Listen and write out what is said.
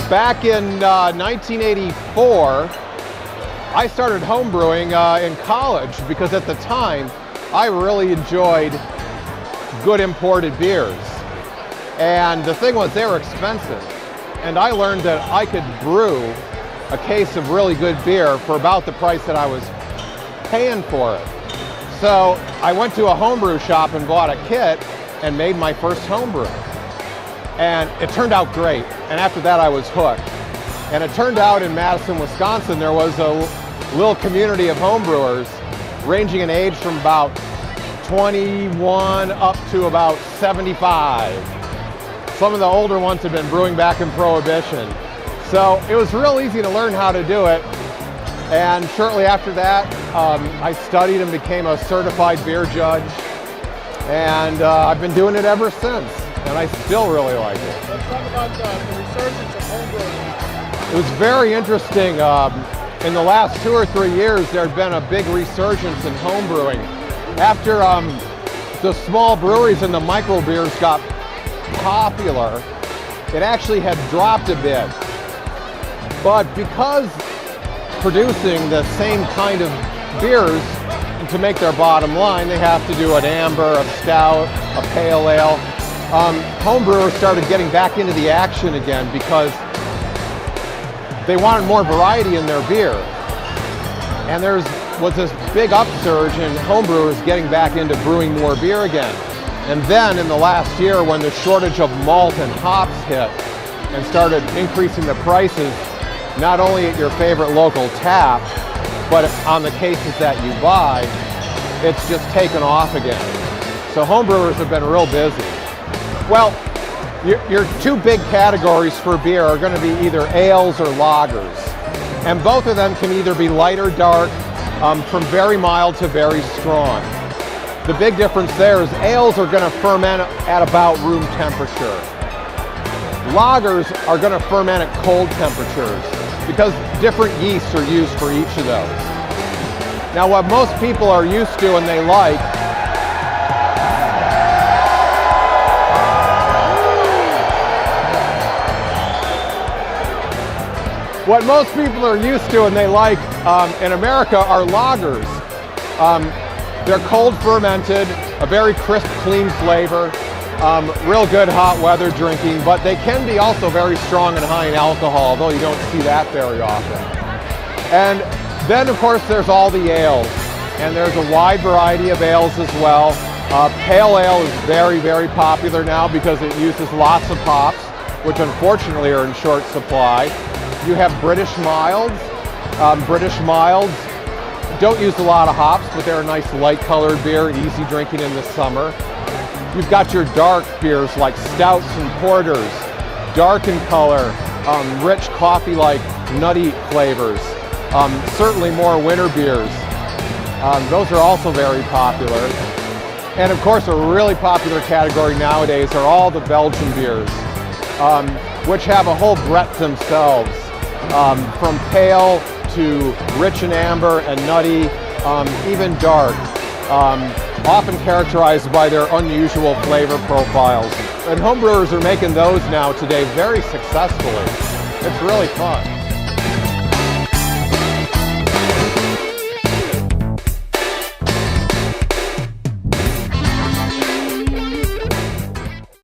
Back in 1984, I started home brewing in college because at the time I really enjoyed good imported beers. And the thing was, they were expensive. And I learned that I could brew a case of really good beer for about the price that I was paying for it. So I went to a homebrew shop and bought a kit and made my first homebrew. And it turned out great. And after that, I was hooked. And it turned out in Madison, Wisconsin, there was a little community of homebrewers ranging in age from about 21 up to about 75. Some of the older ones had been brewing back in Prohibition. So it was real easy to learn how to do it. And shortly after that, I studied and became a certified beer judge. And I've been doing it ever since. And I still really like it. Let's talk about the resurgence of homebrewing. It was very interesting. In the last 2 or 3 years, there had been a big resurgence in homebrewing. After the small breweries and the microbeers got popular, it actually had dropped a bit. But because producing the same kind of beers to make their bottom line, they have to do an amber, a stout, a pale ale. Homebrewers started getting back into the action again because they wanted more variety in their beer. And there was this big upsurge in homebrewers getting back into brewing more beer again. And then in the last year, when the shortage of malt and hops hit and started increasing the prices, not only at your favorite local tap, but on the cases that you buy, it's just taken off again. So homebrewers have been real busy. Well, your two big categories for beer are going to be either ales or lagers. And both of them can either be light or dark, from very mild to very strong. The big difference there is ales are going to ferment at about room temperature. Lagers are going to ferment at cold temperatures because different yeasts are used for each of those. Now, what most people are used to and they like in America are lagers. They're cold fermented, a very crisp, clean flavor, real good hot weather drinking, but they can be also very strong and high in alcohol, although you don't see that very often. And then, of course, there's all the ales, and there's a wide variety of ales as well. Pale ale is very, very popular now because it uses lots of hops, which unfortunately are in short supply. You have British milds. British milds don't use a lot of hops, but they're a nice light colored beer, easy drinking in the summer. You've got your dark beers like stouts and porters, dark in color, rich coffee-like nutty flavors. Certainly more winter beers. Those are also very popular. And of course, a really popular category nowadays are all the Belgian beers, which have a whole breadth themselves. From pale to rich and amber and nutty, even dark, often characterized by their unusual flavor profiles. And homebrewers are making those now today very successfully. It's really fun.